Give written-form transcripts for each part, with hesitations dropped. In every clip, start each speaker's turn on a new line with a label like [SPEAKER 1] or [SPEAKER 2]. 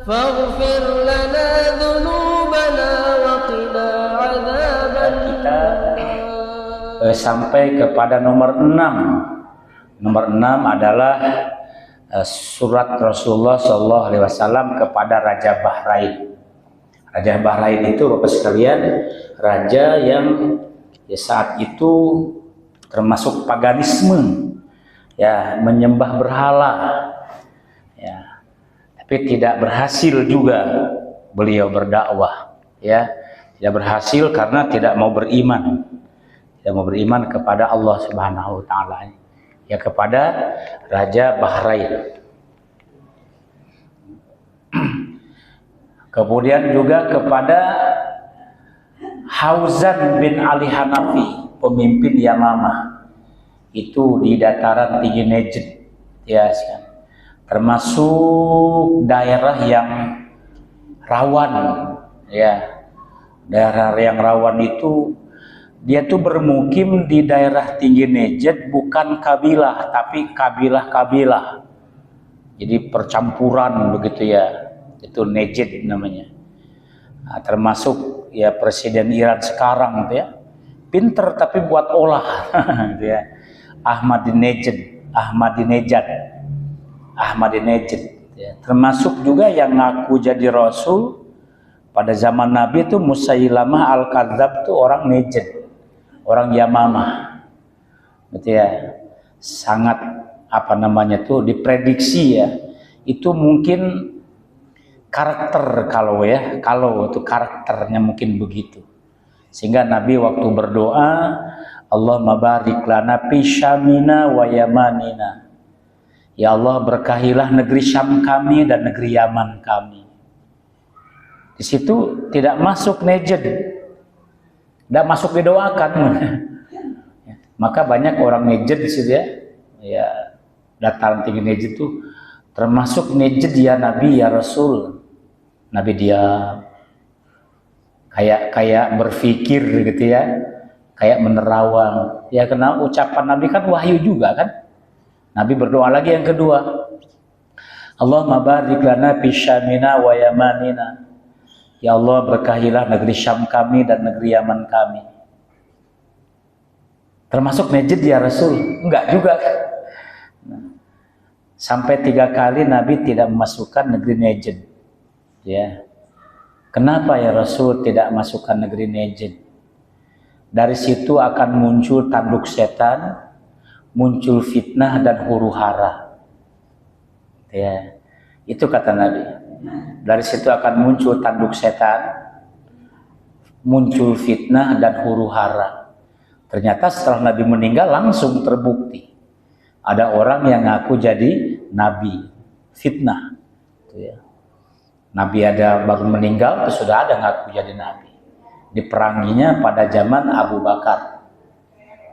[SPEAKER 1] فاغفر لنا ذنوبنا وقنا عذاب النار.
[SPEAKER 2] Sampai kepada nomor 6. Nomor 6 adalah surat Rasulullah SAW kepada Raja Bahrain. Raja Bahrain itu Bapak sekalian, raja yang saat itu termasuk paganisme, ya, menyembah berhala, ya, tapi tidak berhasil juga beliau berdakwah, ya, tidak berhasil karena tidak mau beriman kepada Allah Subhanahu Wa Taala, ya, kepada Raja Bahrain. Kemudian juga kepada Hauzan bin Ali Hanafi, pemimpin Yamamah, itu di dataran tinggi Najd, ya, termasuk daerah yang rawan, ya, daerah yang rawan itu dia tuh bermukim di daerah tinggi Najd, bukan kabilah tapi kabilah-kabilah, jadi percampuran begitu, ya, itu Najd namanya. Nah, termasuk, ya, presiden Iran sekarang, gitu, ya, pinter tapi buat olah, gitu, ya, Ahmadinejad, ya. Termasuk juga yang ngaku jadi rasul pada zaman Nabi itu Musailamah Al-Kadzab, itu orang Najd, orang Yamamah, gitu, ya. Sangat diprediksi, ya, itu mungkin karakter, kalau itu karakternya mungkin begitu, sehingga Nabi waktu berdoa, Allahumma barik lana fi Syamina wa Yamanina, ya Allah berkahilah negeri Syam kami dan negeri Yaman kami. Di situ tidak masuk Najd, tidak masuk didoakan. Maka banyak orang Najd di situ, ya, dataran tinggi Najd itu termasuk Najd, ya Nabi, ya Rasul. Nabi diam, kayak berpikir, gitu, ya, kayak menerawang, ya, karena ucapan Nabi kan wahyu juga kan. Nabi berdoa lagi yang kedua, Allahumma barik lana fi Syamina wa Yamanina, ya Allah berkahilah negeri Syam kami dan negeri Yaman kami. Termasuk Najd, ya Rasul? Enggak juga kan. Sampai 3 kali Nabi tidak memasukkan negeri Najd, ya. Kenapa ya Rasul tidak masukkan negeri Najd? Dari situ akan muncul tanduk setan, muncul fitnah dan huru-hara, ya. Itu kata Nabi. Dari situ akan muncul tanduk setan, muncul fitnah dan huru-hara. Ternyata setelah Nabi meninggal langsung terbukti ada orang yang ngaku jadi Nabi, fitnah, ya. Nabi ada baru meninggal, terus sudah ada ngaku jadi Nabi. Diperanginya pada zaman Abu Bakar,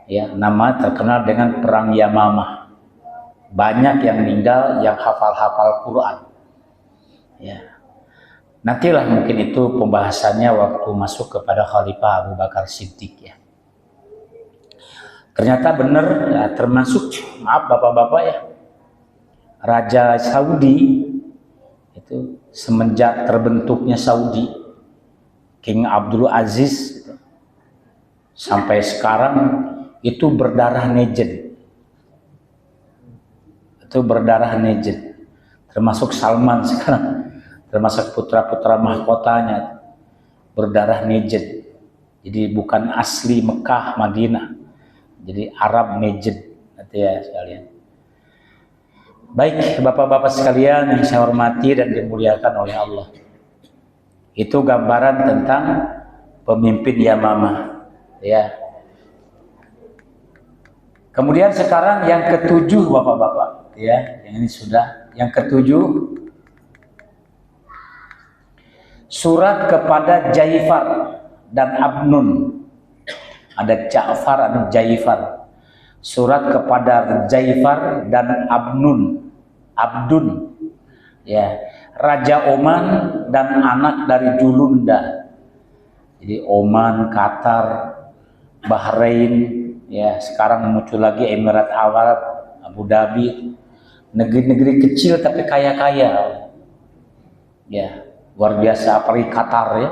[SPEAKER 2] ya, nama terkenal dengan perang Yamamah. Banyak yang meninggal yang hafal-hafal Quran, ya. Nantilah mungkin itu pembahasannya waktu masuk kepada Khalifah Abu Bakar Siddiq, ya. Ternyata benar, ya, termasuk, maaf bapak-bapak, ya, Raja Saudi itu semenjak terbentuknya Saudi, King Abdul Aziz, gitu, sampai sekarang itu berdarah Najd, termasuk Salman sekarang, termasuk putra-putra mahkotanya berdarah Najd. Jadi bukan asli Mekah Madinah, jadi Arab Najd, ya sekalian. Baik bapak-bapak sekalian yang saya hormati dan dimuliakan oleh Allah, itu gambaran tentang pemimpin Yamamah, ya. Kemudian sekarang yang ketujuh bapak-bapak, ya, yang ini sudah yang ketujuh, surat kepada Jaifar dan Abnun. Ada Ja'far, ada Jaifar. Surat kepada Jaifar dan Abdun, ya, Raja Oman dan anak dari Julunda. Jadi Oman, Qatar, Bahrain, ya, sekarang muncul lagi Emirat Arab, Abu Dhabi, negeri-negeri kecil tapi kaya-kaya, Ya, luar biasa, apalagi Qatar ya,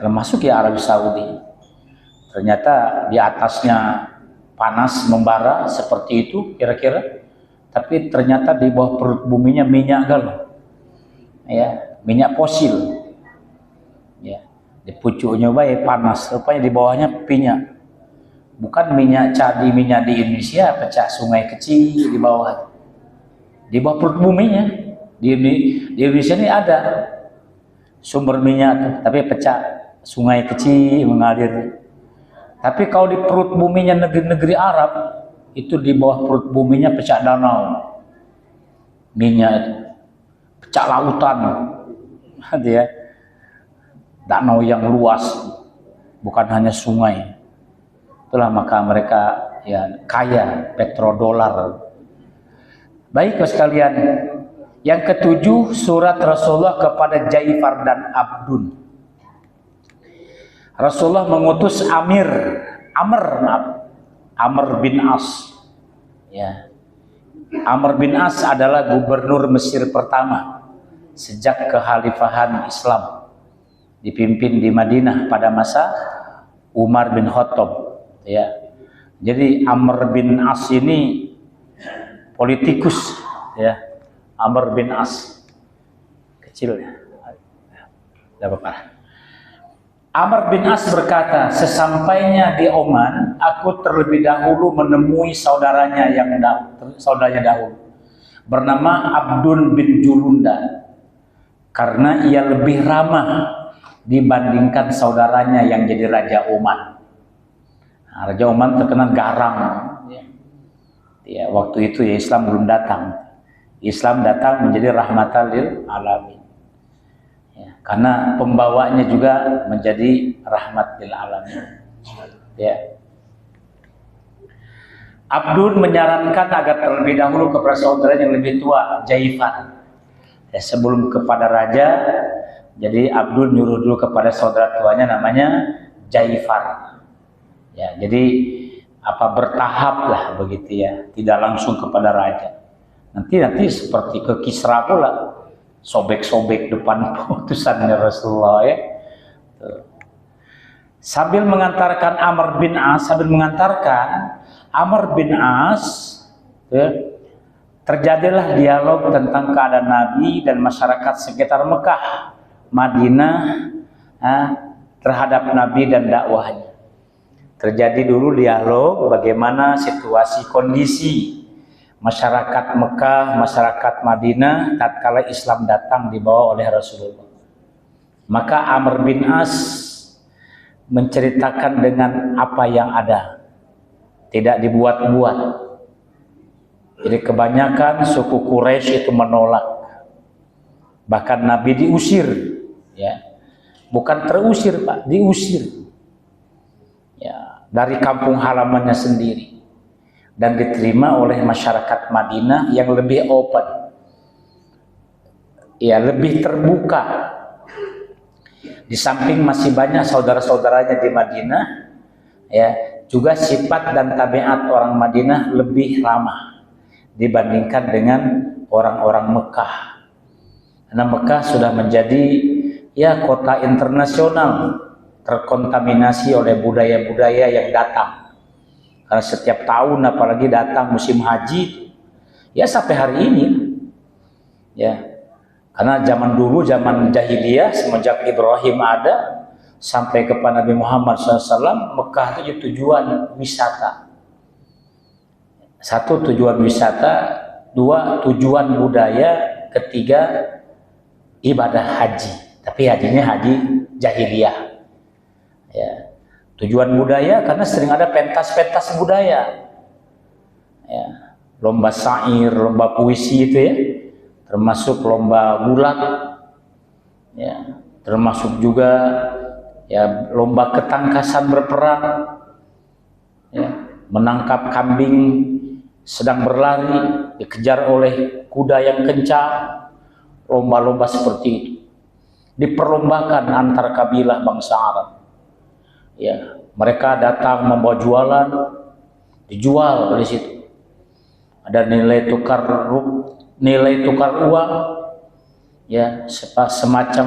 [SPEAKER 2] termasuk ya Arab Saudi. Ternyata di atasnya panas membara seperti itu kira-kira, tapi ternyata di bawah perut buminya minyak galau, ya, minyak fosil, ya, di pucuknya baik panas, rupanya di bawahnya minyak, bukan minyak cadi, minyak di Indonesia pecah sungai kecil di bawah perut buminya. Di Indonesia ini ada sumber minyak, tapi pecah sungai kecil mengalir. Tapi kalau di perut buminya negeri-negeri Arab, itu di bawah perut buminya pecah danau, minyak itu, pecah lautan, ya, danau yang luas, bukan hanya sungai. Itulah maka mereka ya kaya petrodolar. Baik sekalian, yang ketujuh surat Rasulullah kepada Jaifar dan Abdun. Rasulullah mengutus Amr bin As. Ya. Amr bin As adalah gubernur Mesir pertama sejak kekhalifahan Islam, dipimpin di Madinah pada masa Umar bin Khattab. Ya. Jadi Amr bin As ini politikus, ya. Amr bin As kecil ya. Tidak apa-apa. Amr bin As berkata, sesampainya di Oman, aku terlebih dahulu menemui saudaranya dahulu, bernama Abdun bin Julunda, karena ia lebih ramah dibandingkan saudaranya yang jadi Raja Oman. Nah, Raja Oman terkenal garang. Ya, waktu itu ya Islam belum datang. Islam datang menjadi rahmatan lil alamin. Ya, karena pembawanya juga menjadi rahmat lil alamin. Ya. Abdul menyarankan agar terlebih dahulu kepada saudara yang lebih tua, Jaifar. Ya, sebelum kepada raja, jadi Abdul nyuruh dulu kepada saudara tuanya namanya Jaifar. Ya, jadi bertahap lah begitu ya, tidak langsung kepada raja. Nanti seperti ke Kisra pula, sobek-sobek depan putusannya Rasulullah ya. Sambil mengantarkan Amr bin As, ya, terjadilah dialog tentang keadaan Nabi dan masyarakat sekitar Mekah, Madinah, terhadap Nabi dan dakwahnya. Terjadi dulu dialog bagaimana situasi kondisi masyarakat Mekah, masyarakat Madinah tatkala Islam datang dibawa oleh Rasulullah. Maka Amr bin As menceritakan dengan apa yang ada, tidak dibuat-buat. Jadi kebanyakan suku Quraisy itu menolak, bahkan Nabi diusir, ya, bukan terusir Pak, diusir, ya, dari kampung halamannya sendiri. Dan diterima oleh masyarakat Madinah yang lebih open, ya, lebih terbuka. Di samping masih banyak saudara-saudaranya di Madinah, ya, juga sifat dan tabiat orang Madinah lebih ramah dibandingkan dengan orang-orang Mekah. Karena Mekah sudah menjadi ya kota internasional, terkontaminasi oleh budaya-budaya yang datang. Karena setiap tahun apalagi datang musim haji, ya sampai hari ini, ya, karena zaman dulu, zaman jahiliyah, semenjak Ibrahim ada sampai kepada Nabi Muhammad SAW, Mekah itu tujuan wisata. Satu, tujuan wisata. Dua, tujuan budaya. Ketiga, ibadah haji. Tapi hajinya haji jahiliyah. Ya. Tujuan budaya karena sering ada pentas-pentas budaya, ya, lomba syair, lomba puisi itu ya, termasuk lomba gulat, ya, termasuk juga ya lomba ketangkasan berperang, ya, menangkap kambing sedang berlari dikejar oleh kuda yang kencang, lomba-lomba seperti itu diperlombakan antar kabilah bangsa Arab. Ya, mereka datang membawa jualan, dijual di situ. Ada nilai tukar uang, ya, semacam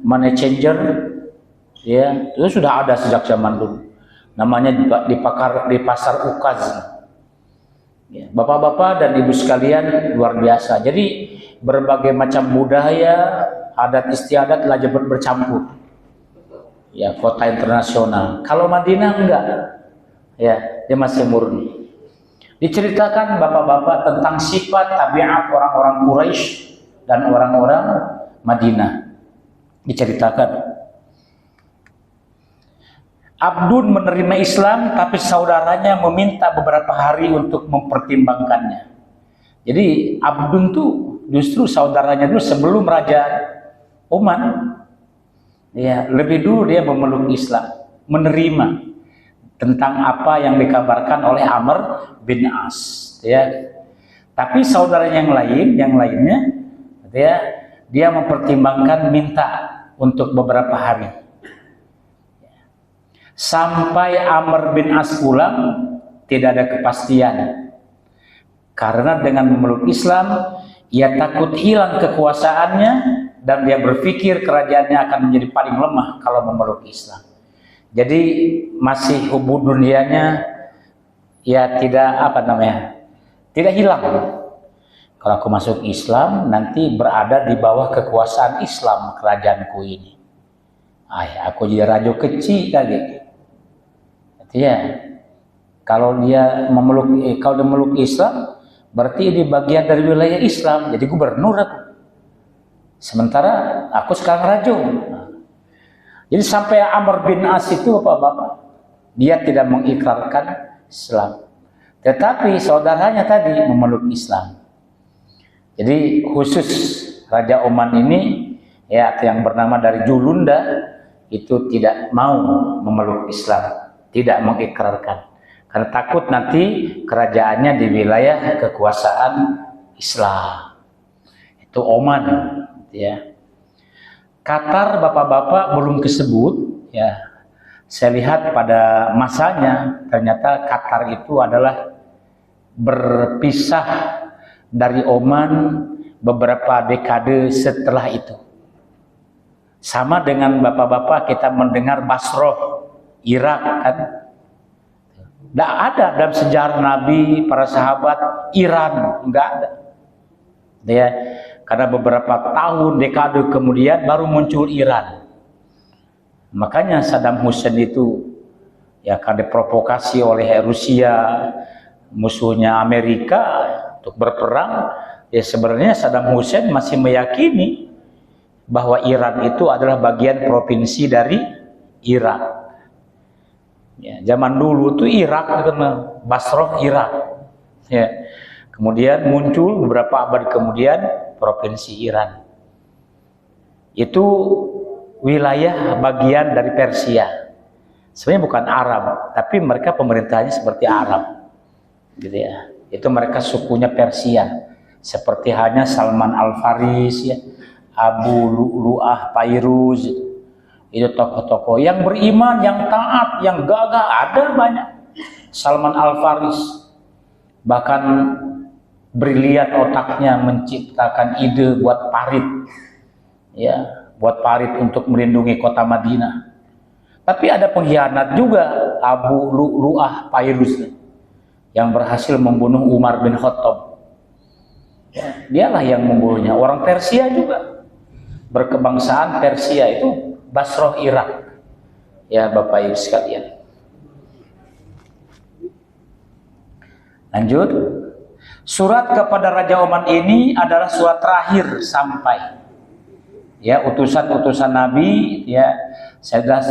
[SPEAKER 2] money changer, ya, itu sudah ada sejak zaman dulu. Namanya di pasar Ukaz. Ya, bapak-bapak dan ibu sekalian, luar biasa. Jadi berbagai macam budaya, adat istiadat telah bercampur. Ya, kota internasional. Kalau Madinah enggak, ya, dia masih murni. Diceritakan bapak-bapak tentang sifat tabiat orang-orang Quraisy dan orang-orang Madinah. Diceritakan Abdun menerima Islam, tapi saudaranya meminta beberapa hari untuk mempertimbangkannya. Jadi Abdun tuh justru saudaranya dulu sebelum Raja Oman, ya, lebih dulu dia memeluk Islam, menerima tentang apa yang dikabarkan oleh Amr bin As, ya. Tapi saudaranya yang lainnya, ya, dia mempertimbangkan, minta untuk beberapa hari. Sampai Amr bin As pulang, tidak ada kepastian. Karena dengan memeluk Islam, ia takut hilang kekuasaannya dan dia berpikir kerajaannya akan menjadi paling lemah kalau memeluk Islam. Jadi masih hubub dunianya ya tidak hilang. Kalau aku masuk Islam, nanti berada di bawah kekuasaan Islam kerajaanku ini. Aku jadi raja kecil kali. Ya, kalau dia memeluk Islam, berarti di bagian dari wilayah Islam, jadi gubernur aku. Sementara aku sekarang raja. Jadi sampai Amr bin As itu bapak-bapak, dia tidak mengikrarkan Islam, tetapi saudaranya tadi memeluk Islam. Jadi khusus Raja Oman ini, ya, yang bernama dari Julunda, itu tidak mau memeluk Islam, tidak mengikrarkan, karena takut nanti kerajaannya di wilayah kekuasaan Islam. Itu Oman, ya. Qatar bapak-bapak belum kesebut, ya. Saya lihat pada masanya ternyata Qatar itu adalah berpisah dari Oman beberapa dekade setelah itu. Sama dengan bapak-bapak kita mendengar Basroh, Irak, kan? Tidak ada dalam sejarah Nabi, para sahabat, Iran, enggak ada. Ya, karena beberapa tahun, dekade kemudian baru muncul Iran. Makanya Saddam Hussein itu, ya, karena diprovokasi oleh Rusia, musuhnya Amerika, untuk berperang. Ya, sebenarnya Saddam Hussein masih meyakini bahwa Iran itu adalah bagian provinsi dari Irak. Ya, zaman dulu tuh Irak, Basroh Irak. Ya. Kemudian muncul beberapa abad kemudian provinsi Iran. Itu wilayah bagian dari Persia. Sebenarnya bukan Arab, tapi mereka pemerintahnya seperti Arab. Gitu ya. Itu mereka sukunya Persia. Seperti halnya Salman Al-Faris, ya, Abu Lu'lu'ah Fairuz. Itu tokoh-tokoh yang beriman, yang taat, yang gagah, ada banyak. Salman Al-Faris bahkan brilian otaknya menciptakan ide buat parit, ya, buat parit untuk melindungi kota Madinah. Tapi ada pengkhianat juga, Abu Lu'lu'ah Fairuz, yang berhasil membunuh Umar bin Khattab. Ya, dialah yang membunuhnya. Orang Persia juga, berkebangsaan Persia, itu Basroh Irak. Ya, Bapak Ibu sekalian. Lanjut. Surat kepada Raja Oman ini adalah surat terakhir sampai, ya, utusan-utusan Nabi, ya. Sudah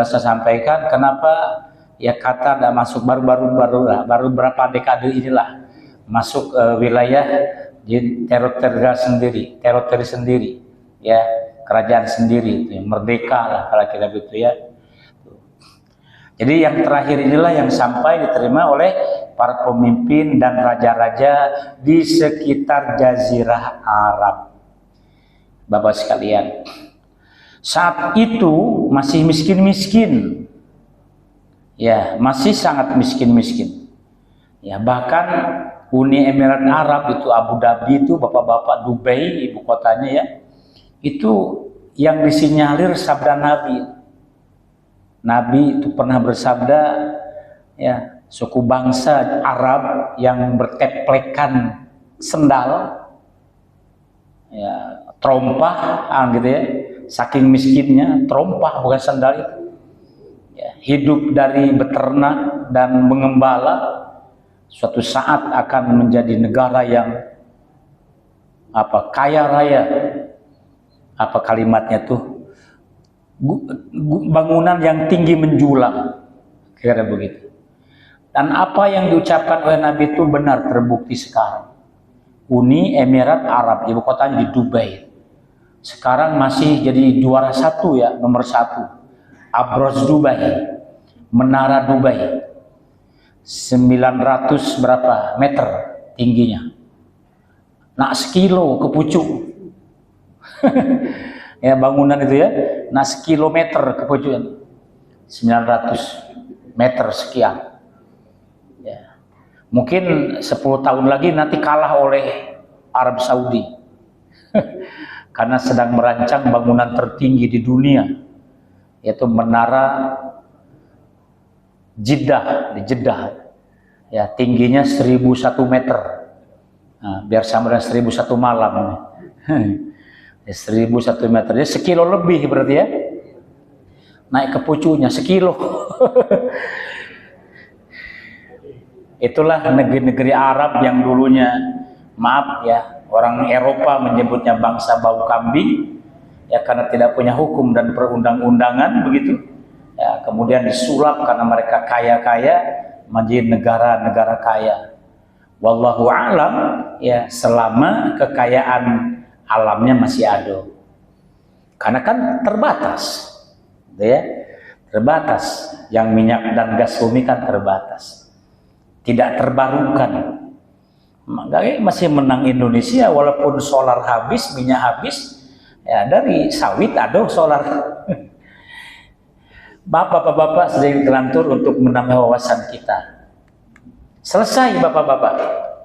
[SPEAKER 2] saya sampaikan kenapa, ya, Qatar tidak masuk baru berapa dekade inilah masuk wilayah di teritori sendiri, ya, kerajaan sendiri, ya, merdeka lah kalau kita gitu, ya. Jadi yang terakhir inilah yang sampai diterima oleh para pemimpin dan raja-raja di sekitar Jazirah Arab. Bapak sekalian, saat itu masih miskin-miskin, ya, masih sangat miskin-miskin. Ya, bahkan Uni Emirat Arab itu, Abu Dhabi itu, bapak-bapak, Dubai ibu kotanya, ya, itu yang disinyalir sabda Nabi. Nabi itu pernah bersabda, ya, suku bangsa Arab yang berteplekan sendal, ya, terompah, gitu ya, saking miskinnya, terompah bukan sandal itu, ya, hidup dari beternak dan mengembala, suatu saat akan menjadi negara yang kaya raya, kalimatnya tuh, bangunan yang tinggi menjulang, kira begitu. Dan apa yang diucapkan oleh Nabi itu benar, terbukti sekarang. Uni Emirat Arab, ibu kotanya di Dubai, sekarang masih jadi juara satu, ya, nomor satu. Abroj Dubai, Menara Dubai, 900 berapa meter tingginya, nak sekilo ke pucuk. Ya, bangunan itu, ya, nah sekilometer ke pucuk, 900 meter sekian, ya. Mungkin 10 tahun lagi nanti kalah oleh Arab Saudi karena sedang merancang bangunan tertinggi di dunia, yaitu menara Jeddah, di Jeddah, ya, tingginya 1001 meter. Nah, biar sama dengan 1001 malam. 1001 meter, jadi sekilo lebih berarti, ya, naik ke pucunya sekilo. Itulah negeri-negeri Arab yang dulunya, maaf ya, orang Eropa menyebutnya bangsa bau kambing, ya, karena tidak punya hukum dan perundang-undangan begitu, ya, kemudian disulap karena mereka kaya-kaya menjadi negara-negara kaya. Wallahu a'lam, ya, selama kekayaan alamnya masih ada, karena kan terbatas, ya, terbatas. Yang minyak dan gas bumi kan terbatas, tidak terbarukan. Makanya masih menang Indonesia walaupun solar habis, minyak habis, ya, dari sawit ada solar. Bapak-bapak sering kelantur untuk menambah wawasan kita. Selesai bapak-bapak,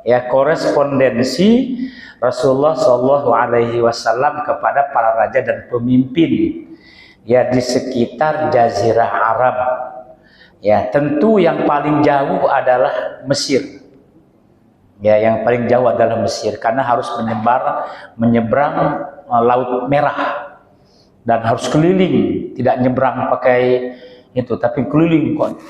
[SPEAKER 2] ya, korespondensi Rasulullah Shallallahu Alaihi Wasallam kepada para raja dan pemimpin, ya, di sekitar Jazirah Arab. Ya, tentu yang paling jauh adalah Mesir. Ya, yang paling jauh adalah Mesir karena harus menyeberang Laut Merah dan harus keliling, tidak nyebrang pakai itu, tapi keliling kok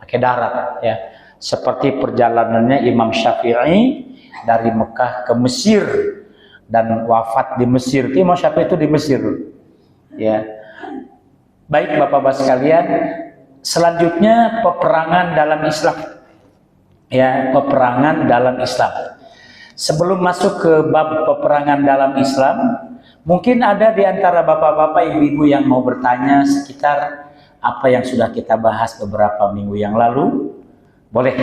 [SPEAKER 2] pakai darat, ya. Seperti perjalanannya Imam Syafi'i dari Mekah ke Mesir dan wafat di Mesir. Imam Syafi'i itu di Mesir, ya. Baik bapak-bapak sekalian, selanjutnya peperangan dalam Islam, ya, peperangan dalam Islam. Sebelum masuk ke bab peperangan dalam Islam, mungkin ada di antara bapak-bapak, ibu-ibu yang mau bertanya sekitar apa yang sudah kita bahas beberapa minggu yang lalu. Boleh,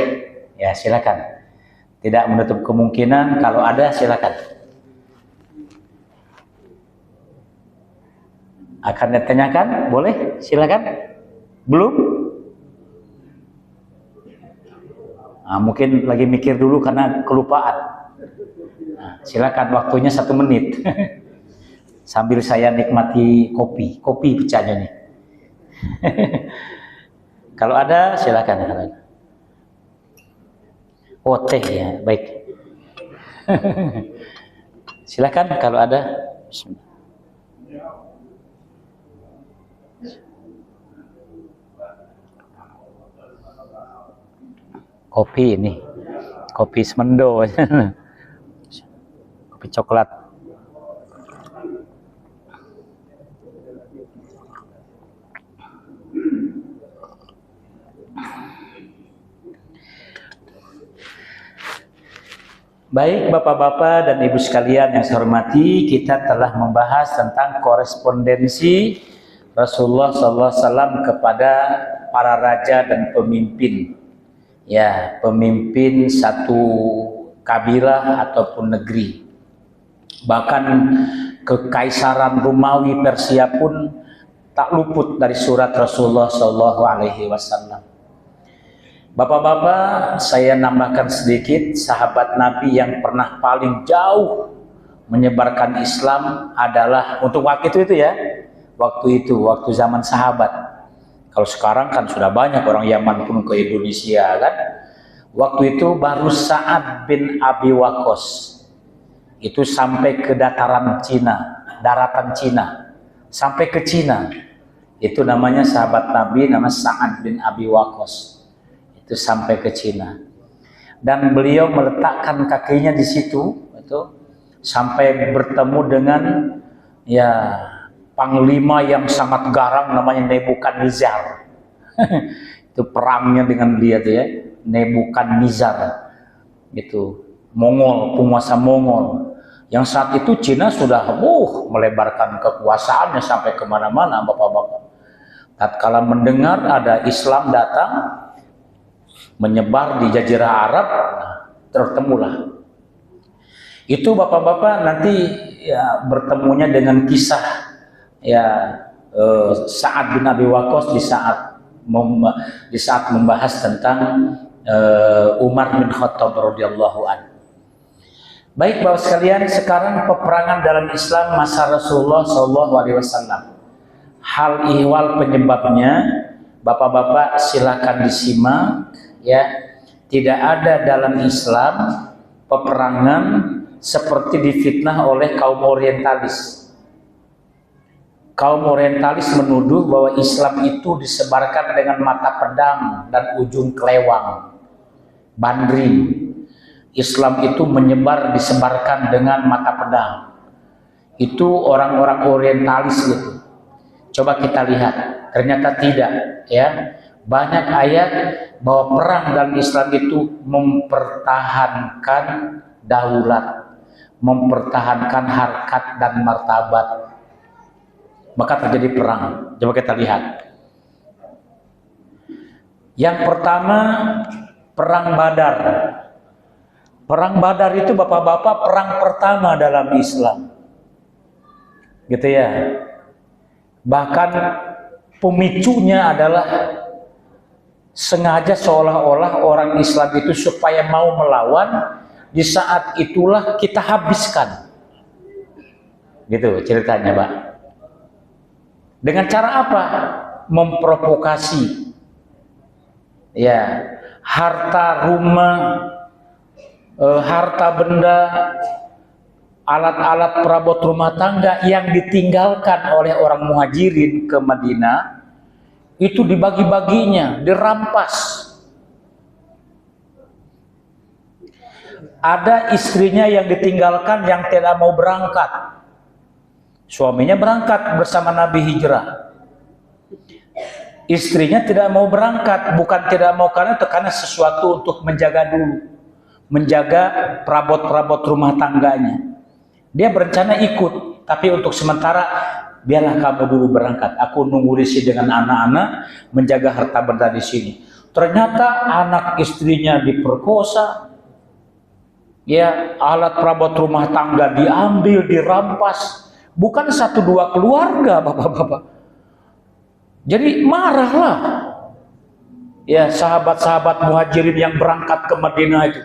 [SPEAKER 2] ya, silakan. Tidak menutup kemungkinan, kalau ada silakan. Akan ditanyakan, boleh, silakan. Belum? Nah, mungkin lagi mikir dulu karena kelupaan. Nah, silakan, waktunya 1 menit. Sambil saya nikmati kopi pecahnya nih. Kalau ada silakan. Oh, teh, ya, baik. Silakan kalau ada. Bismillah. Kopi ini, kopi semendo, kopi coklat. Baik bapak-bapak dan ibu sekalian yang saya hormati, kita telah membahas tentang korespondensi Rasulullah SAW kepada para raja dan pemimpin, ya, pemimpin satu kabilah ataupun negeri. Bahkan kekaisaran Romawi Persia pun tak luput dari surat Rasulullah SAW. Bapak-bapak, saya nambahkan sedikit, sahabat Nabi yang pernah paling jauh menyebarkan Islam adalah untuk waktu itu ya, waktu zaman sahabat. Kalau sekarang kan sudah banyak orang Yaman pun ke Indonesia kan. Waktu itu baru Sa'ad bin Abi Waqqas itu sampai ke daratan Cina, sampai ke Cina. Itu namanya sahabat Nabi, nama Sa'ad bin Abi Waqqas. Itu sampai ke Cina. Dan beliau meletakkan kakinya di situ, itu sampai bertemu dengan ya panglima yang sangat garang namanya Nebukadnezar. Itu perangnya dengan dia tuh ya, Nebukadnezar. Itu Mongol, penguasa Mongol. Yang saat itu Cina sudah melebarkan kekuasaannya sampai kemana-mana, bapak-bapak. Tatkala mendengar ada Islam datang, menyebar di Jazirah Arab, tertemulah. Itu bapak-bapak nanti ya bertemunya dengan kisah ya Sa'ad bin Abi Waqqas di saat membahas tentang Umar bin Khattab radhiyallahu anhu. Baik Bapak sekalian, sekarang peperangan dalam Islam masa Rasulullah SAW. Hal ihwal penyebabnya, bapak-bapak silakan disimak ya. Tidak ada dalam Islam peperangan seperti difitnah oleh kaum orientalis. Kaum orientalis menuduh bahwa Islam itu disebarkan dengan mata pedang dan ujung kelewang, bandring. Islam itu disebarkan dengan mata pedang. Itu orang-orang orientalis gitu. Coba kita lihat, ternyata tidak ya. Banyak ayat bahwa perang dalam Islam itu mempertahankan daulat, mempertahankan harkat dan martabat. Maka terjadi perang. Coba kita lihat. Yang pertama, perang Badar. Perang Badar itu bapak-bapak perang pertama dalam Islam. Gitu ya. Bahkan pemicunya adalah sengaja seolah-olah orang Islam itu supaya mau melawan, di saat itulah kita habiskan. Gitu ceritanya, Pak. Dengan cara apa? Memprovokasi. Ya, harta rumah, harta benda, alat-alat perabot rumah tangga yang ditinggalkan oleh orang muhajirin ke Madinah, itu dibagi-baginya, dirampas. Ada istrinya yang ditinggalkan yang tidak mau berangkat. Suaminya berangkat bersama Nabi hijrah. Istrinya tidak mau berangkat, bukan tidak mau karena sesuatu untuk menjaga dulu. Menjaga perabot-perabot rumah tangganya. Dia berencana ikut, tapi untuk sementara biarlah kamu dulu berangkat. Aku nunggu di sini dengan anak-anak, menjaga harta benda di sini. Ternyata anak istrinya diperkosa, ya alat perabot rumah tangga diambil, dirampas. Bukan 1-2 keluarga, bapak-bapak. Jadi marahlah, ya sahabat-sahabat muhajirin yang berangkat ke Madinah itu.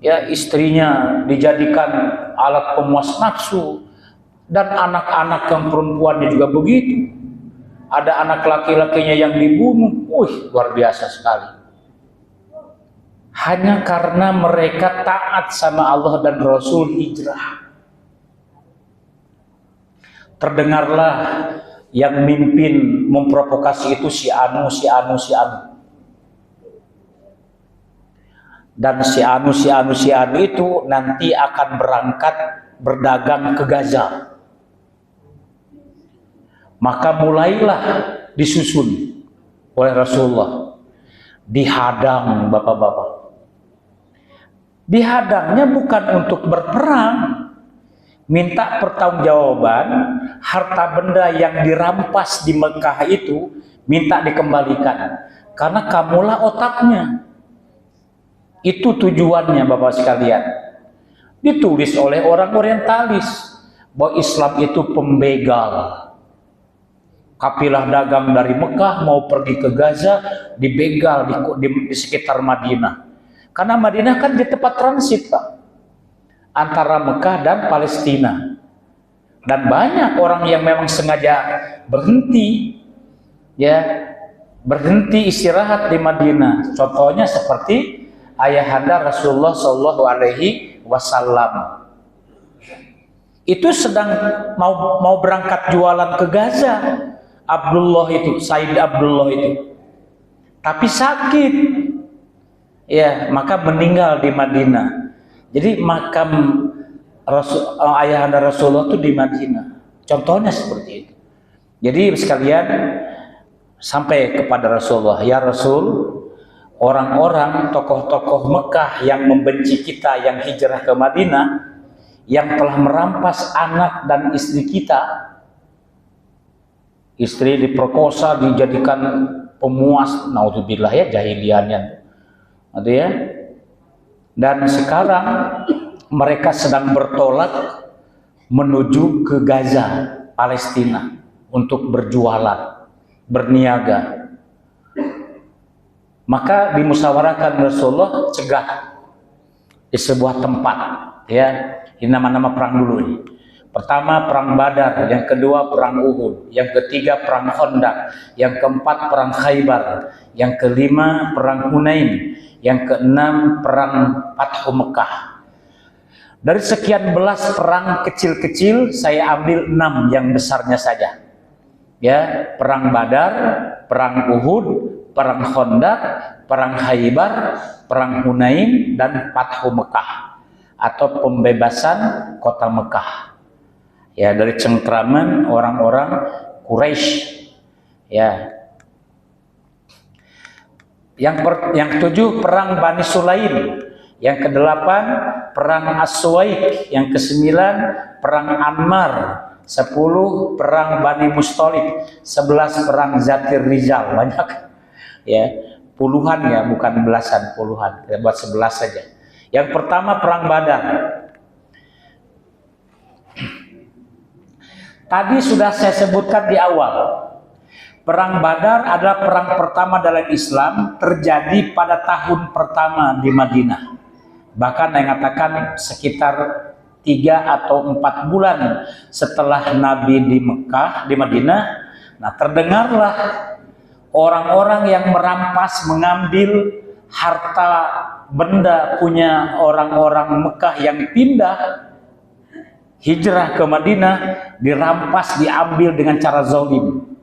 [SPEAKER 2] Ya istrinya dijadikan alat pemuas nafsu, dan anak-anak yang perempuannya juga begitu. Ada anak laki-lakinya yang dibunuh. Luar biasa sekali. Hanya karena mereka taat sama Allah dan Rasul hijrah. Terdengarlah yang mimpin memprovokasi itu si Anu. Dan si Anu itu nanti akan berangkat berdagang ke Gaza. Maka mulailah disusun oleh Rasulullah. Dihadang, bapak-bapak. Dihadangnya bukan untuk berperang. Minta pertanggungjawaban harta benda yang dirampas di Mekah itu, minta dikembalikan. Karena kamulah otaknya. Itu tujuannya bapak sekalian. Ditulis oleh orang orientalis bahwa Islam itu pembegal. Kafilah dagang dari Mekah mau pergi ke Gaza, dibegal di sekitar Madinah. Karena Madinah kan di tempat transit, Pak. antara Mekah dan Palestina. Dan banyak orang yang memang sengaja berhenti, ya, berhenti istirahat di Madinah. Contohnya seperti ayahanda Rasulullah Shallallahu Alaihi Wasallam. Itu sedang mau berangkat jualan ke Gaza, Abdullah itu, Said Abdullah itu, tapi sakit, ya, maka meninggal di Madinah. Jadi makam ayahanda Rasulullah itu di Madinah. Contohnya seperti itu. Jadi sekalian sampai kepada Rasulullah, ya Rasul, orang-orang tokoh-tokoh Mekah yang membenci kita, yang hijrah ke Madinah, yang telah merampas anak dan istri kita, istri diperkosa, dijadikan pemuas, naudzubillah, ya, jahiliyahnya, ya. Dan sekarang mereka sedang bertolak menuju ke Gaza, Palestina, untuk berjualan, berniaga. Maka dimusyawarahkan Rasulullah, cegah di sebuah tempat, ya. Ini nama-nama perang dulu nih. Pertama perang Badar, yang kedua perang Uhud, yang ketiga perang Khandaq, yang keempat perang Khaybar, yang kelima perang Hunain, yang keenam perang Fathu Mekah. Dari sekian belas perang kecil-kecil, saya ambil 6 yang besarnya saja. Ya, perang Badar, perang Uhud, perang Khandaq, perang Khaybar, perang Hunain, dan Fathu Mekah, atau pembebasan kota Mekah, ya, dari cengkraman orang-orang Quraisy, ya. Yang 7 perang Bani Sulaim, yang ke-8 perang As-Suwaik, yang ke-9 perang Anmar, 10 perang Bani Musthalib, 11 perang Zatir Rizal. Banyak, ya, puluhan, ya, bukan belasan, puluhan. Kita buat 11 saja. Yang pertama perang Badar. Tadi sudah saya sebutkan di awal. Perang Badar adalah perang pertama dalam Islam, terjadi pada tahun pertama di Madinah. Bahkan yang mengatakan sekitar 3 atau 4 bulan setelah Nabi di Mekah, di Madinah. Nah, terdengarlah orang-orang yang merampas, mengambil harta benda punya orang-orang Mekah yang pindah hijrah ke Madinah, dirampas, diambil dengan cara zalim.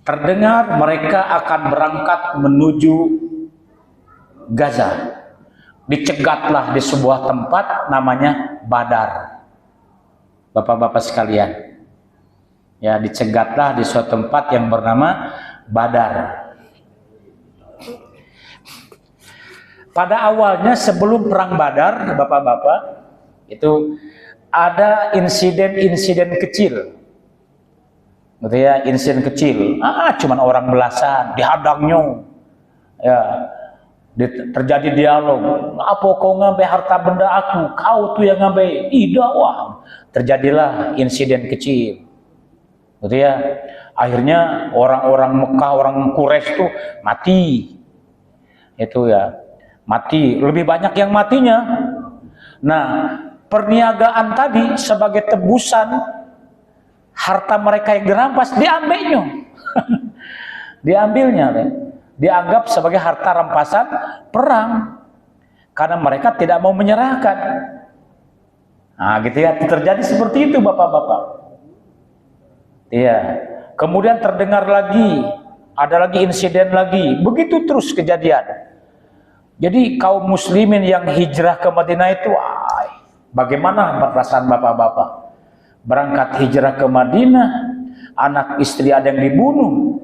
[SPEAKER 2] Terdengar mereka akan berangkat menuju Gaza. Dicegatlah di sebuah tempat namanya Badar. Bapak-bapak sekalian, ya, dicegatlah di suatu tempat yang bernama Badar. Pada awalnya sebelum perang Badar, bapak-bapak, itu ada insiden-insiden kecil, gitu ya, insiden kecil. Cuman orang belasan dihadangnya, ya, terjadi dialog. Apa kau ngambil harta benda aku? Kau tuh yang ngambil. Tidak, wah. Terjadilah insiden kecil, gitu ya. Akhirnya orang-orang Mekah, orang Quraisy tuh mati, itu ya, mati. Lebih banyak yang matinya. Nah, perniagaan tadi sebagai tebusan harta mereka yang dirampas, diambilnya. Diambilnya, dianggap sebagai harta rampasan perang, karena mereka tidak mau menyerahkan. Nah, gitu ya, terjadi seperti itu, bapak-bapak. Iya. Kemudian terdengar lagi, ada lagi insiden lagi, begitu terus kejadian. Jadi kaum muslimin yang hijrah ke Madinah itu, bagaimana perasaan bapak-bapak? Berangkat hijrah ke Madinah, anak istri ada yang dibunuh,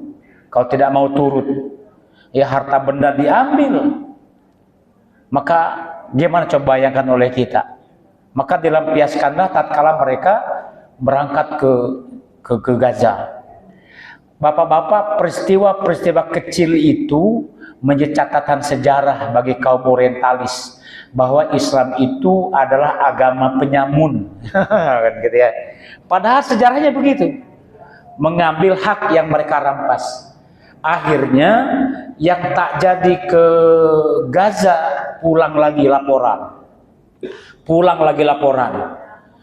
[SPEAKER 2] kau tidak mau turut, ya, harta benda diambil. Maka gimana coba bayangkan oleh kita? Maka dilampiaskanlah tatkala mereka berangkat ke Gaza. Bapak-bapak, peristiwa-peristiwa kecil itu menjadi catatan sejarah bagi kaum orientalis bahwa Islam itu adalah agama penyamun. Kan gitu ya. Padahal sejarahnya begitu. Mengambil hak yang mereka rampas. Akhirnya yang tak jadi ke Gaza pulang lagi laporan. Pulang lagi laporan.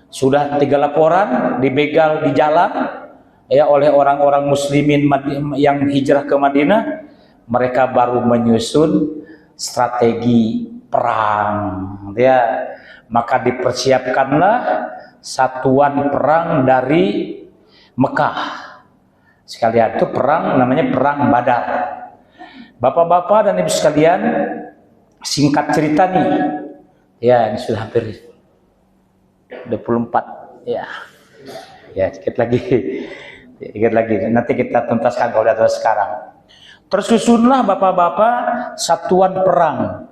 [SPEAKER 2] Sudah 3 laporan dibegal di jalan ya oleh orang-orang muslimin yang hijrah ke Madinah. Mereka baru menyusun strategi perang ya. Maka dipersiapkanlah satuan perang dari Mekah. Sekalian itu perang namanya perang Badar. Bapak-bapak dan ibu sekalian, singkat cerita nih. Ya, ini sudah hampir 24 ya. Ya, sedikit lagi. Sedikit lagi. Nanti kita tuntaskan kalau sudah sekarang. Tersusunlah bapak-bapak satuan perang.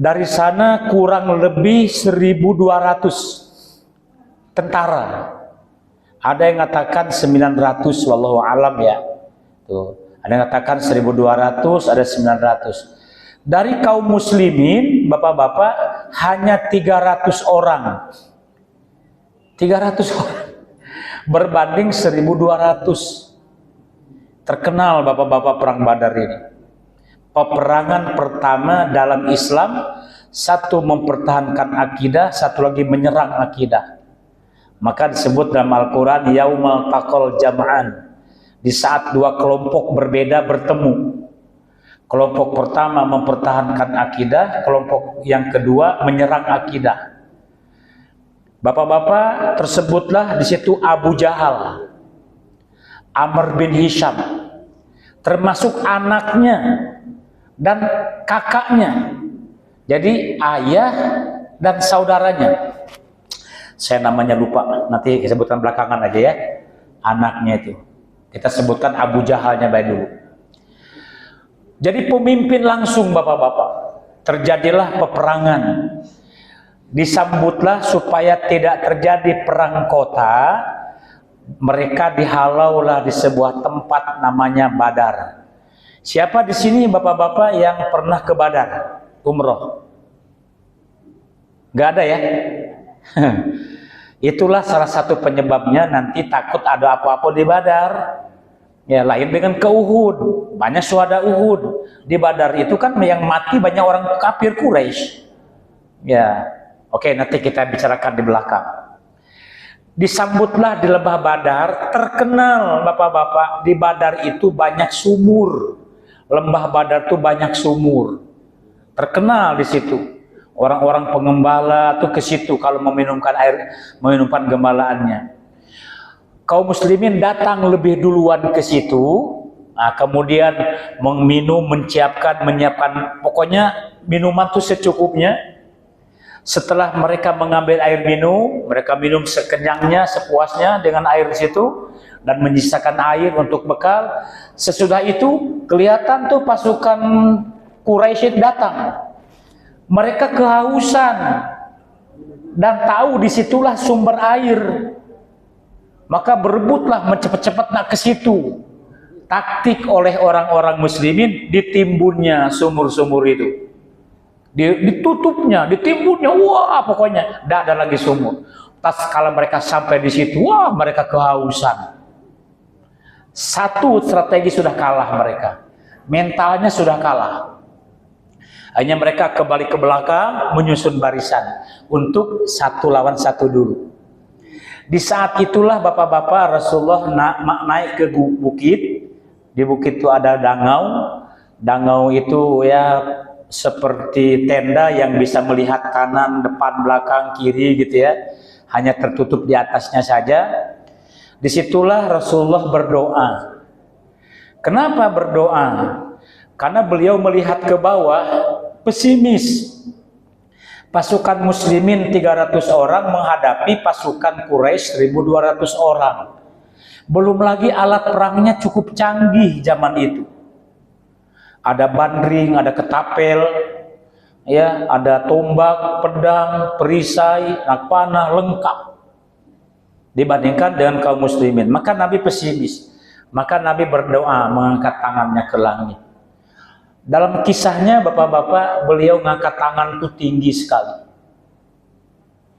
[SPEAKER 2] Dari sana kurang lebih 1.200 tentara. Ada yang mengatakan 900, wallahu alam ya. Tuh, ada yang mengatakan 1.200, ada 900. Dari kaum muslimin, bapak-bapak, hanya 300 orang. 300 orang. Berbanding 1.200. Terkenal bapak-bapak perang Badar ini. Peperangan pertama dalam Islam, satu mempertahankan akidah, satu lagi menyerang akidah. Maka disebut dalam Al-Quran yaumal taqal jam'an, di saat 2 kelompok berbeda bertemu. Kelompok pertama mempertahankan akidah, kelompok yang kedua menyerang akidah. Bapak-bapak, tersebutlah di situ Abu Jahal, Amr bin Hisham, termasuk anaknya dan kakaknya. Jadi ayah dan saudaranya. Saya namanya lupa, nanti disebutkan belakangan aja ya. Anaknya itu. Kita sebutkan Abu Jahalnya baik dulu. Jadi pemimpin langsung bapak-bapak. Terjadilah peperangan. Disambutlah supaya tidak terjadi perang kota. Mereka dihalaulah di sebuah tempat namanya Badar. Siapa di sini bapak-bapak yang pernah ke Badar? Umroh? Gak ada ya? Itulah salah satu penyebabnya nanti takut ada apa-apa di Badar. Ya, lain dengan ke Uhud. Banyak syuhada Uhud. Di Badar itu kan yang mati banyak orang kafir Quraisy. Ya, oke, nanti kita bicarakan di belakang. Disambutlah di lembah Badar. Terkenal bapak-bapak, di Badar itu banyak sumur. Lembah Badar itu banyak sumur. Terkenal di situ. Orang-orang pengembala tuh ke situ kalau meminumkan air, meminumkan gembalaannya. Kaum muslimin datang lebih duluan ke situ, nah, kemudian meminum, menyiapkan, pokoknya minuman itu secukupnya. Setelah mereka mengambil air minum, mereka minum sekenyangnya, sepuasnya dengan air di situ, dan menyisakan air untuk bekal. Sesudah itu kelihatan tuh pasukan Quraisy datang. Mereka kehausan dan tahu disitulah sumber air. Maka berebutlah mencepat-cepat nak ke situ. Taktik oleh orang-orang muslimin, ditimbunnya sumur-sumur itu. Ditutupnya, ditimbunnya, wah pokoknya tidak ada lagi sumur. Tas kalau mereka sampai di situ, wah mereka kehausan. Satu strategi sudah kalah mereka. Mentalnya sudah kalah. Hanya mereka kembali ke belakang, menyusun barisan untuk 1 lawan 1 dulu. Di saat itulah bapak-bapak Rasulullah naik ke bukit. Di bukit itu ada dangau. Dangau itu ya seperti tenda yang bisa melihat kanan, depan, belakang, kiri gitu ya. Hanya tertutup di atasnya saja. Disitulah Rasulullah berdoa. Kenapa berdoa? Karena beliau melihat ke bawah, pesimis. Pasukan muslimin 300 orang menghadapi pasukan Quraisy 1.200 orang. Belum lagi alat perangnya cukup canggih zaman itu. Ada bandring, ada ketapel, ya, ada tombak, pedang, perisai, anak panah, lengkap. Dibandingkan dengan kaum muslimin. Maka Nabi pesimis. Maka Nabi berdoa mengangkat tangannya ke langit. Dalam kisahnya bapak-bapak, beliau ngangkat tangan itu tinggi sekali.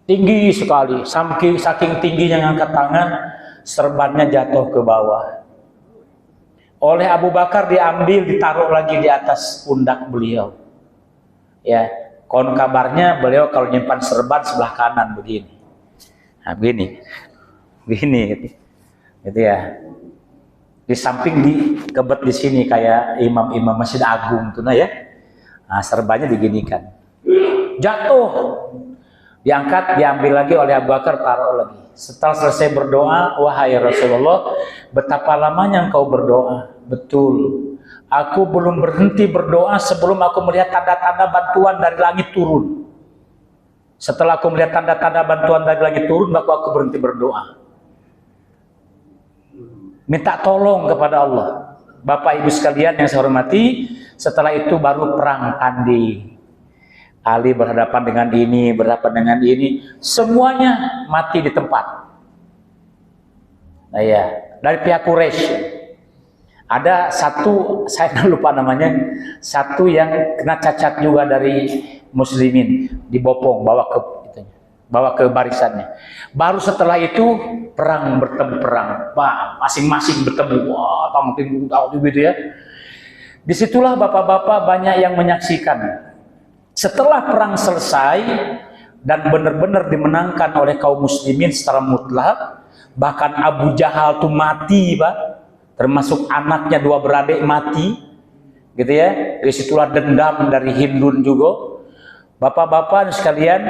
[SPEAKER 2] Tinggi sekali, saking tingginya ngangkat tangan, serbannya jatuh ke bawah. Oleh Abu Bakar diambil, ditaruh lagi di atas pundak beliau. Ya, Kon kabarnya beliau kalau nyimpan serban sebelah kanan begini. Nah, begini gitu ya. Di samping di kebet di sini kayak imam-imam Masjid Agung tuh nah ya. Nah, serbannya diginikan. Jatuh. Diangkat, diambil lagi oleh Abu Bakar, taruh lagi. Setelah selesai berdoa, wahai Rasulullah, betapa lamanya engkau berdoa. Betul. Aku belum berhenti berdoa sebelum aku melihat tanda-tanda bantuan dari langit turun. Setelah aku melihat tanda-tanda bantuan dari langit turun, maka aku berhenti berdoa. Minta tolong kepada Allah. Bapak Ibu sekalian yang saya hormati, setelah itu baru perang tanding. Ali berhadapan dengan ini, berhadapan dengan ini, semuanya mati di tempat. Nah ya, dari pihak Quraisy ada satu, saya lupa namanya, satu yang kena cacat juga dari muslimin, dibopong, bawa ke barisannya. Baru setelah itu perang bertemu perang, masing-masing bertemu, wah, tahu gitu ya. Disitulah bapak-bapak banyak yang menyaksikan. Setelah perang selesai dan benar-benar dimenangkan oleh kaum muslimin secara mutlak, bahkan Abu Jahal tuh mati, Pak, termasuk anaknya dua beradik mati, gitu ya. Disitulah dendam dari Hindun juga. Bapak-bapak sekalian,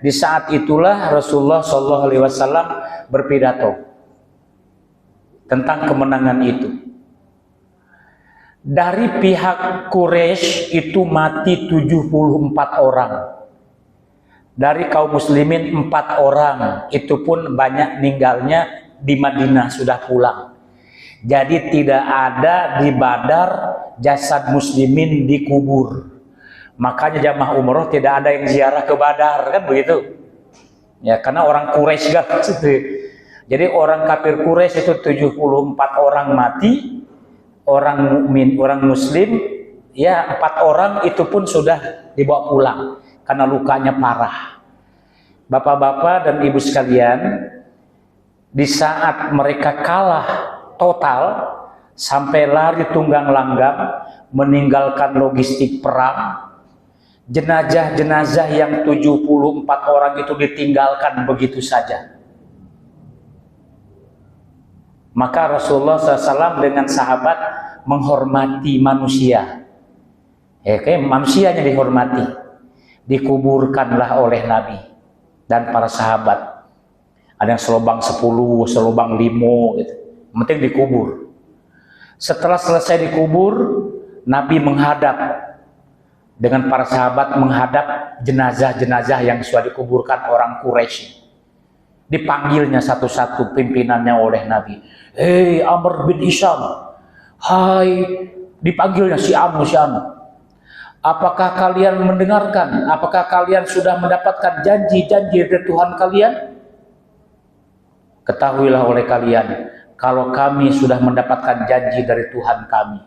[SPEAKER 2] di saat itulah Rasulullah SAW berpidato tentang kemenangan itu. Dari pihak Quraisy itu mati 74 orang. Dari kaum muslimin 4 orang. Itu pun banyak meninggalnya di Madinah, sudah pulang. Jadi tidak ada di Badar jasad muslimin dikubur. Makanya jamaah umroh tidak ada yang ziarah ke Badar, kan begitu. Ya, karena orang Quraisy kan situ. Jadi orang kafir Quraisy itu 74 orang mati. Orang mukmin, orang muslim, ya 4 orang itu pun sudah dibawa pulang karena lukanya parah. Bapak-bapak dan ibu sekalian, di saat mereka kalah total sampai lari tunggang langgam, meninggalkan logistik perang, jenazah-jenazah yang 74 orang itu ditinggalkan begitu saja. Maka Rasulullah SAW dengan sahabat menghormati manusia. Ya, kayak manusianya dihormati. Dikuburkanlah oleh Nabi dan para sahabat. Ada yang selubang 10, selubang 5 gitu. Yang penting dikubur. Setelah selesai dikubur, Nabi menghadap dengan para sahabat, menghadap jenazah-jenazah yang sudah dikuburkan orang Quraisy. Dipanggilnya satu-satu pimpinannya oleh Nabi. Hei Amr bin Hisham, hai, dipanggilnya si Anu. Apakah kalian mendengarkan? Apakah kalian sudah mendapatkan janji-janji dari Tuhan kalian? Ketahuilah oleh kalian, kalau kami sudah mendapatkan janji dari Tuhan kami.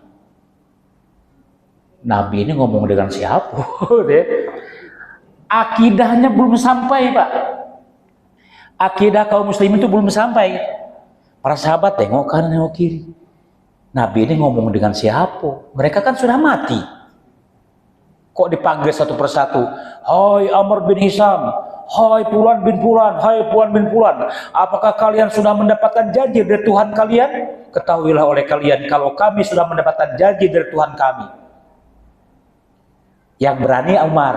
[SPEAKER 2] Nabi ini ngomong dengan siapa? Akidahnya belum sampai, Pak. Akidah kaum muslimin itu belum sampai. Para sahabat tengok kanan tengok kiri. Nabi ini ngomong dengan siapa? Mereka kan sudah mati. Kok dipanggil satu persatu? Hai Amr bin Hisham, hai Fulan bin Fulan, hai Fulan bin Fulan. Apakah kalian sudah mendapatkan janji dari Tuhan kalian? Ketahuilah oleh kalian, kalau kami sudah mendapatkan janji dari Tuhan kami. Yang berani Umar.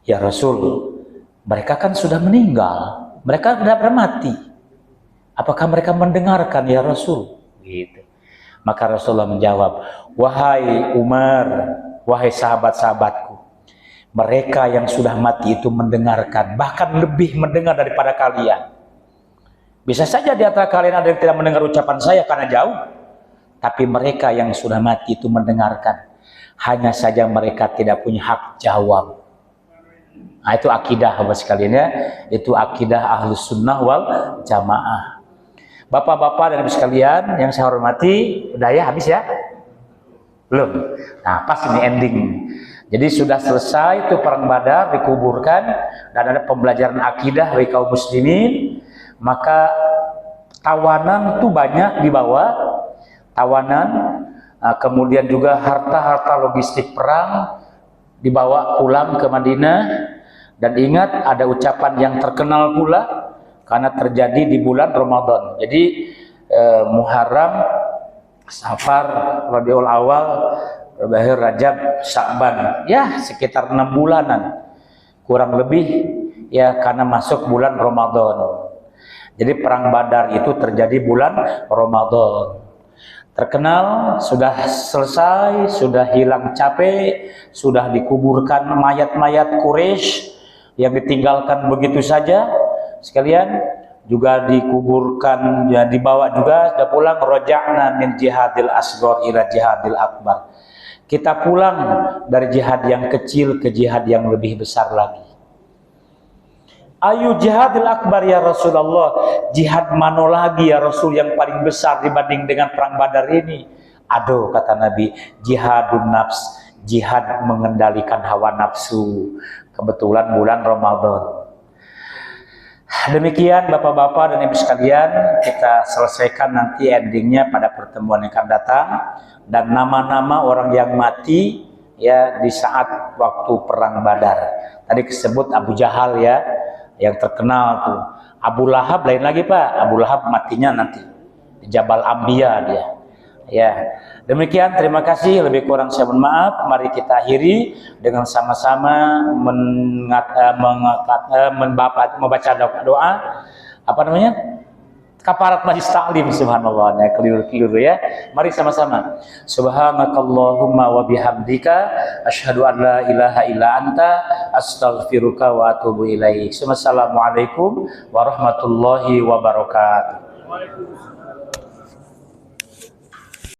[SPEAKER 2] Ya Rasul, mereka kan sudah meninggal. Mereka sudah mati. Apakah mereka mendengarkan ya Rasul? Gitu. Maka Rasulullah menjawab, wahai Umar, wahai sahabat-sahabatku, mereka yang sudah mati itu mendengarkan, bahkan lebih mendengar daripada kalian. Bisa saja di antara kalian ada yang tidak mendengar ucapan saya karena jauh, tapi mereka yang sudah mati itu mendengarkan. Hanya saja mereka tidak punya hak jawab. Nah, itu akidah Bapak sekalian ya, itu akidah Ahlus Sunnah wal Jamaah. Bapak-bapak dan ibu sekalian yang saya hormati, udah ya habis ya? Belum. Nah, pas ini ending. Jadi sudah selesai itu perang Badar, dikuburkan dan ada pembelajaran akidah bagi kaum muslimin. Maka tawanan itu banyak dibawa, tawanan, kemudian juga harta-harta logistik perang dibawa pulang ke Madinah. Dan ingat ada ucapan yang terkenal pula karena terjadi di bulan Ramadan. Jadi Muharram, Safar, Rabiul Awal, Rabiul Rajab, Sya'ban, ya sekitar 6 bulanan kurang lebih ya, karena masuk bulan Ramadan. Jadi perang Badar itu terjadi bulan Ramadan. Terkenal, sudah selesai, sudah hilang capek, sudah dikuburkan mayat-mayat Quraisy yang ditinggalkan begitu saja. Sekalian juga dikuburkan, ya dibawa juga, sudah pulang. Raja'na min jihadil asghar ila jihadil akbar. Kita pulang dari jihad yang kecil ke jihad yang lebih besar lagi. Ayu jihadil akbar ya Rasulullah, jihad mana lagi ya Rasul yang paling besar dibanding dengan perang Badar ini? Aduh, kata Nabi, jihadun nafs, jihad mengendalikan hawa nafsu. Kebetulan bulan Ramadan. Demikian Bapak-bapak dan Ibu sekalian, kita selesaikan nanti endingnya pada pertemuan yang akan datang. Dan nama-nama orang yang mati ya di saat waktu perang Badar. Tadi disebut Abu Jahal ya, yang terkenal tuh. Abu Lahab lain lagi Pak, Abu Lahab matinya nanti di Jabal Ambiya dia. Ya, demikian, terima kasih, lebih kurang saya mohon maaf. Mari kita akhiri dengan sama-sama membaca doa apa namanya? Kafarat majlis taklim, subhanallah, ya keliru ya. Mari sama-sama. Subhanakallahumma wa bihamdika asyhadu an la ilaha illa anta astaghfiruka wa atubu ilaik. Wassalamualaikum warahmatullahi wabarakatuh.